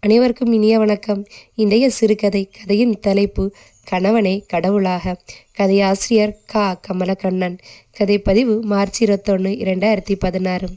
அனைவருக்கும் இனிய வணக்கம். இன்றைய சிறுகதை. கதையின் தலைப்பு கணவனே கடவுளாக. கதையாசிரியர் கமலக்கண்ணன். கதைப்பதிவு மார்ச் 21, 2016.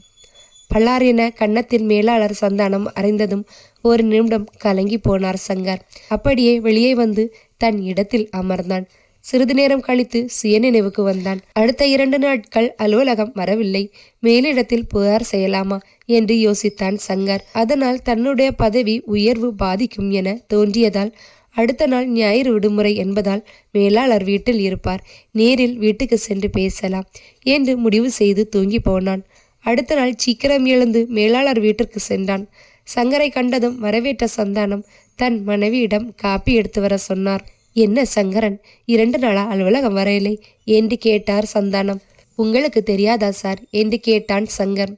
பல்லார் என கன்னத்தில் மேலாளர் சந்தானம் அறைந்ததும் ஒரு நிமிடம் கலங்கி போனார் சங்கர். அப்படியே வெளியே வந்து தன் இடத்தில் அமர்ந்தான். சிறிது நேரம் கழித்து சுயநினைவுக்கு வந்தான். அடுத்த 2 நாட்கள் அலுவலகம் வரவில்லை. மேலிடத்தில் புகார் செய்யலாமா என்று யோசித்தான் சங்கர். அதனால் தன்னுடைய பதவி உயர்வு பாதிக்கும் என தோன்றியதால் அடுத்த நாள் ஞாயிறு விடுமுறை என்பதால் மேலாளர் வீட்டில் இருப்பார், நேரில் வீட்டுக்கு சென்று பேசலாம் என்று முடிவு செய்து தூங்கி போனான். அடுத்த நாள் சீக்கிரம் எழுந்து மேலாளர் வீட்டிற்கு சென்றான். சங்கரை கண்டதும் வரவேற்ற சந்தானம் தன் மனைவியிடம் காப்பி எடுத்து வர சொன்னார். என்ன சங்கரன், 2 நாளா அலுவலகம் வரையில்லை என்று கேட்டார் சந்தானம். உங்களுக்கு தெரியாதா சார் என்று கேட்டான் சங்கர்.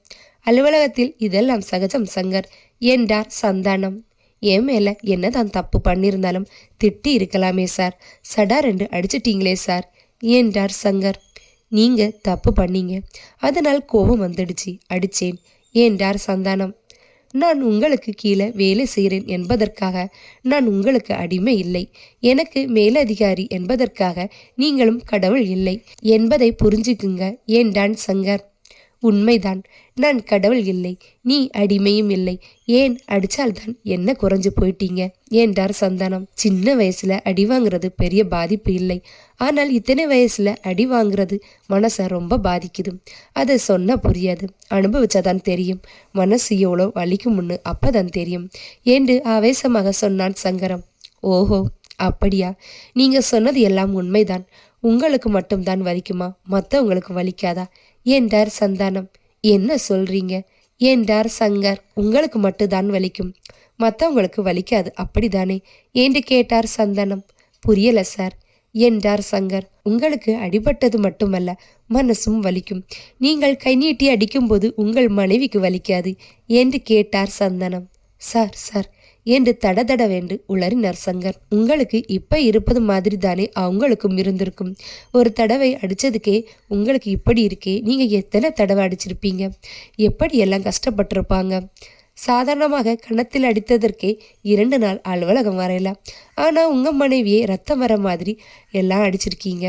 அலுவலகத்தில் இதெல்லாம் சகஜம் சங்கர் என்றார் சந்தானம். என் மேல என்னதான் தப்பு பண்ணியிருந்தாலும் திட்டி இருக்கலாமே சார், சடார் என்று அடிச்சிட்டீங்களே சார் என்றார் சங்கர். நீங்க தப்பு பண்ணீங்க, அதனால் கோபம் வந்துடுச்சு, அடிச்சேன் என்றார் சந்தானம். நான் உங்களுக்கு கீழே வேலை செய்கிறேன் என்பதற்காக நான் உங்களுக்கு அடிமை இல்லை. எனக்கு மேலதிகாரி என்பதற்காக நீங்களும் கடவுள் இல்லை என்பதை புரிஞ்சுக்குங்க என்றான் சங்கர். உண்மைதான், நான் கடவுள் இல்லை, நீ அடிமையும் இல்லை. ஏன் அடிச்சால்தான் என்ன குறைஞ்சு போயிட்டீங்க என்றார் சந்தானம். சின்ன வயசுல அடி வாங்குறது பெரிய பாதிப்பு இல்லை, ஆனால் இத்தனை வயசுல அடி வாங்குறது மனசை ரொம்ப பாதிக்குது. அதை சொன்னா புரியாது, அனுபவிச்சாதான் தெரியும் மனசு எவ்வளோ வலிக்கும்னு அப்பதான் தெரியும் என்று ஆவேசமாக சொன்னான் சங்கரம். ஓஹோ அப்படியா, நீங்க சொன்னது எல்லாம் உண்மைதான். உங்களுக்கு மட்டும்தான் வலிக்குமா, மற்றவங்களுக்கு வலிக்காதா என்றார் சந்தானம். என்ன சொல்றீங்க என்றார் சங்கர். உங்களுக்கு மட்டும்தான் வலிக்கும், மற்றவங்களுக்கு வலிக்காது அப்படிதானே என்று கேட்டார் சந்தானம். புரியல சார் என்றார் சங்கர். உங்களுக்கு அடிபட்டது மட்டுமல்ல, மனசும் வலிக்கும். நீங்கள் கை நீட்டி அடிக்கும்போது உங்கள் மனைவிக்கு வலிக்காது என்று கேட்டார் சந்தானம். சார் சார் என்று தடதடவென்று உளறினார் சங்கர். உங்களுக்கு இப்ப இருப்பது மாதிரி தானே அவங்களுக்கும் இருந்திருக்கும். ஒரு தடவை அடிச்சதுக்கே உங்களுக்கு இப்படி இருக்கே, நீங்க எத்தனை தடவை அடிச்சிருப்பீங்க, எப்படி எல்லாம் கஷ்டப்பட்டிருப்பாங்க. சாதாரணமாக கன்னத்தில் அடித்ததற்கே 2 நாள் அலுவலகம் வரையலாம், ஆனா உங்க மனைவியே ரத்தம் வர மாதிரி எல்லாம் அடிச்சிருக்கீங்க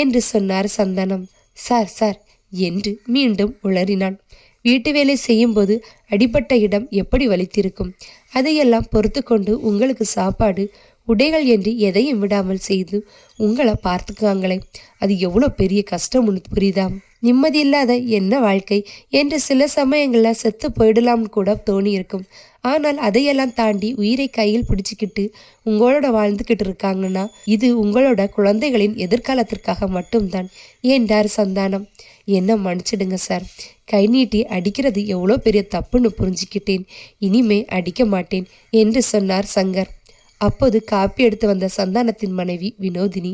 என்று சொன்னார் சந்தானம். சார் சார் என்று மீண்டும் உளறினான். வீட்டு வேலை செய்யும்போது அடிபட்ட இடம் எப்படி வலித்திருக்கும், அதையெல்லாம் பொறுத்து கொண்டு உங்களுக்கு சாப்பாடு உடைகள் என்று எதையும் விடாமல் செய்து உங்களை பார்த்துக்காங்களே, அது எவ்வளோ பெரிய கஷ்டம்னு புரியுதா. நிம்மதியில்லாத என்ன வாழ்க்கை என்று சில சமயங்களில் செத்து போயிடலாம்னு கூட தோணி இருக்கும். ஆனால் அதையெல்லாம் தாண்டி உயிரை கையில் பிடிச்சிக்கிட்டு உங்களோட வாழ்ந்துக்கிட்டு இருக்காங்கன்னா இது உங்களோட குழந்தைகளின் எதிர்காலத்திற்காக மட்டும்தான் என்றார் சந்தானம். என்ன மன்னிச்சிடுங்க சார், கை நீட்டி அடிக்கிறது எவ்வளோ பெரிய தப்புன்னு புரிஞ்சுக்கிட்டேன், இனிமே அடிக்க மாட்டேன் என்று சொன்னார் சங்கர். அப்போது காப்பி எடுத்து வந்த சந்தானத்தின் மனைவி வினோதினி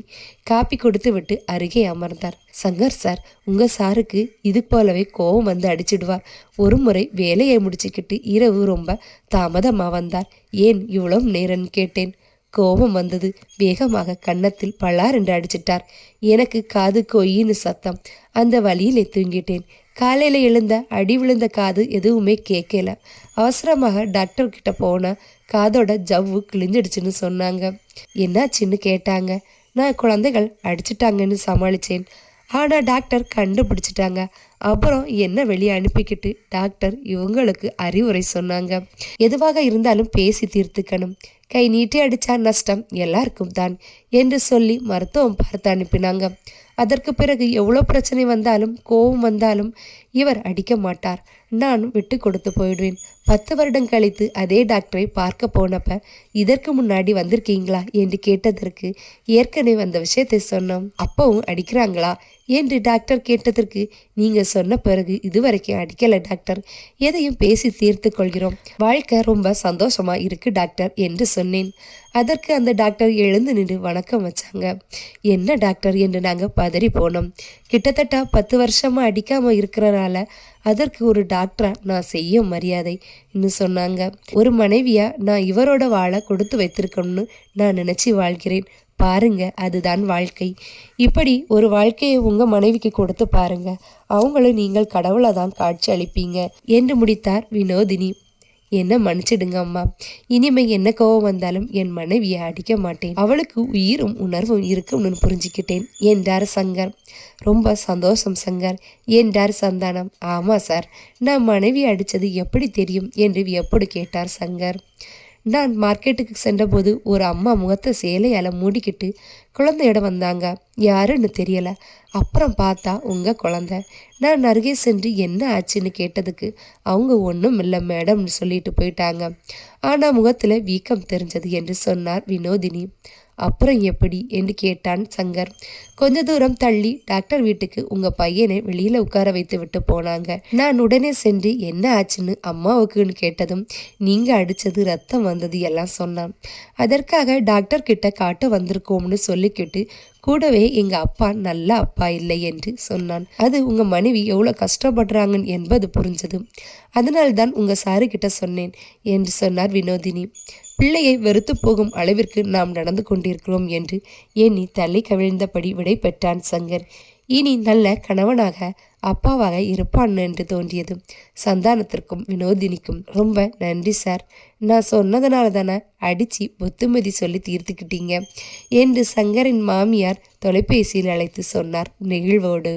காப்பி கொடுத்து விட்டு அருகே அமர்ந்தார். சங்கர் சார், உங்க சாருக்கு இது போலவே கோபம் வந்து அடிச்சிடுவார். ஒரு முறை வேலையை முடிச்சுக்கிட்டு இரவு ரொம்ப தாமதமா வந்தார். ஏன் இவ்வளவு நேரம்னு கேட்டேன். கோபம் வந்தது, வேகமாக கன்னத்தில் பலார் என்று அடிச்சிட்டார். எனக்கு காது கொயின்னு சத்தம், அந்த வழியிலே தூங்கிட்டேன். காலையில எழுந்த அடி விழுந்த காது எதுவுமே கேட்கல. அவசரமாக டாக்டர் கிட்ட போன காதோட ஜவ்வு கிழிஞ்சிடுச்சுன்னு சொன்னாங்க. என்னாச்சுன்னு கேட்டாங்க. நான் குழந்தைகள் அடிச்சிட்டாங்கன்னு சமாளிச்சேன், ஆனால் டாக்டர் கண்டுபிடிச்சிட்டாங்க. அப்புறம் என்ன வெளியே அனுப்பிக்கிட்டு டாக்டர் இவங்களுக்கு அறிவுரை சொன்னாங்க. எதுவாக இருந்தாலும் பேசி தீர்த்துக்கணும், கை நீட்டி அடிச்சா நஷ்டம் எல்லாருக்கும் தான் என்று சொல்லி மருத்துவம் பார்த்து அனுப்பினாங்க. அதற்கு பிறகு எவ்வளோ பிரச்சனை வந்தாலும் கோபம் வந்தாலும் இவர் அடிக்க மாட்டார், நான் விட்டு கொடுத்து போயிடுவேன். 10 வருடம் கழித்து அதே டாக்டரை பார்க்க போனப்ப இதற்கு முன்னாடி வந்திருக்கீங்களா என்று கேட்டதற்கு ஏற்கனவே வந்த விஷயத்தை சொன்னோம், அப்பவும் அடிக்கிறாங்களா என்று டாக்டர் கேட்டதற்கு நீங்க சொன்ன பிறகு இதுவரைக்கும் அடிக்கல டாக்டர், எதையும் பேசி தீர்த்து கொள்கிறோம், வாழ்க்கை ரொம்ப சந்தோஷமா இருக்கு டாக்டர் என்று சொன்னேன். அதற்கு அந்த டாக்டர் எழுந்து நின்று வணக்கம் வச்சாங்க. என்ன டாக்டர் என்று நாங்கள் பதறி போனோம். கிட்டத்தட்ட 10 வருஷமா அடிக்காம இருக்கிறனால அதற்கு ஒரு டாக்டரா நான் செய்ய மரியாதை இன்னும் சொன்னாங்க. ஒரு மனைவியா நான் இவரோட வாழ கொடுத்து வைத்திருக்கணும்னு நான் நினைச்சு வாழ்கிறேன். பாருங்க, அதுதான் வாழ்க்கை. இப்படி ஒரு வாழ்க்கையை உங்க மனைவிக்கு கொடுத்து பாருங்க, அவங்களும் நீங்கள் கடவுளை தான் காட்சி அளிப்பீங்க என்று முடித்தார் வினோதினி. என்ன மன்னிச்சிடுங்க அம்மா. இனிமே என்ன கோவம் வந்தாலும் என் மனைவியை அடிக்க மாட்டேன். அவளுக்கு உயிரும் உணர்வும் இருக்கும்னு புரிஞ்சுக்கிட்டேன் என்றார் சங்கர். ரொம்ப சந்தோஷம் சங்கர் என்றார் சந்தானம். ஆமா சார், நான் மனைவி அடித்தது எப்படி தெரியும் என்று வியப்போடு கேட்டார் சங்கர். நான் மார்க்கெட்டுக்கு சென்றபோது ஒரு அம்மா முகத்தை சேலையால் மூடிக்கிட்டு குழந்தையோட வந்தாங்க. யாருன்னு தெரியல. அப்புறம் பார்த்தா உங்கள் குழந்தை. நான் அருகே சென்று என்ன ஆச்சுன்னு கேட்டதுக்கு அவங்க ஒன்றும் இல்லை மேடம்னு சொல்லிட்டு போயிட்டாங்க. ஆனால் முகத்தில் வீக்கம் தெரிஞ்சது என்று சொன்னார் வினோதினி. அப்புறம் எப்படி என்று கேட்டான் சங்கர். கொஞ்ச தூரம் தள்ளி டாக்டர் வீட்டுக்கு உங்கள் பையனை வெளியில் உட்கார வைத்து விட்டு போனாங்க. நான் உடனே சென்று என்ன ஆச்சுன்னு அம்மாவுக்குன்னு கேட்டதும் நீங்கள் அடித்தது ரத்தம் வந்தது எல்லாம் சொன்னான். அதற்காக டாக்டர் கிட்ட காட்ட வந்திருக்கோம்னு சொல்லிக்கிட்டு கூடவே எங்கள் அப்பா நல்ல அப்பா இல்லை என்று சொன்னான். அது உங்கள் மனைவி எவ்வளோ கஷ்டப்படுறாங்க என்பது புரிஞ்சது. அதனால்தான் உங்கள் சாரு கிட்ட சொன்னேன் என்று சொன்னார் வினோதினி. பிள்ளையை வெறுத்து போகும் அளவிற்கு நாம் நடந்து கொண்டிருக்கிறோம் என்று எண்ணி தள்ளி கவிழ்ந்தபடி விடை பெற்றான் சங்கர். இனி நல்ல கணவனாக அப்பாவாக இருப்பான் என்று தோன்றியது சந்தானத்திற்கும் வினோதினிக்கும். ரொம்ப நன்றி சார், நான் சொன்னதுனால தானே அடித்து புத்துமதி சொல்லி தீர்த்துக்கிட்டீங்க என்று சங்கரின் மாமியார் தொலைபேசியில் அழைத்து சொன்னார் நெகிழ்வோடு.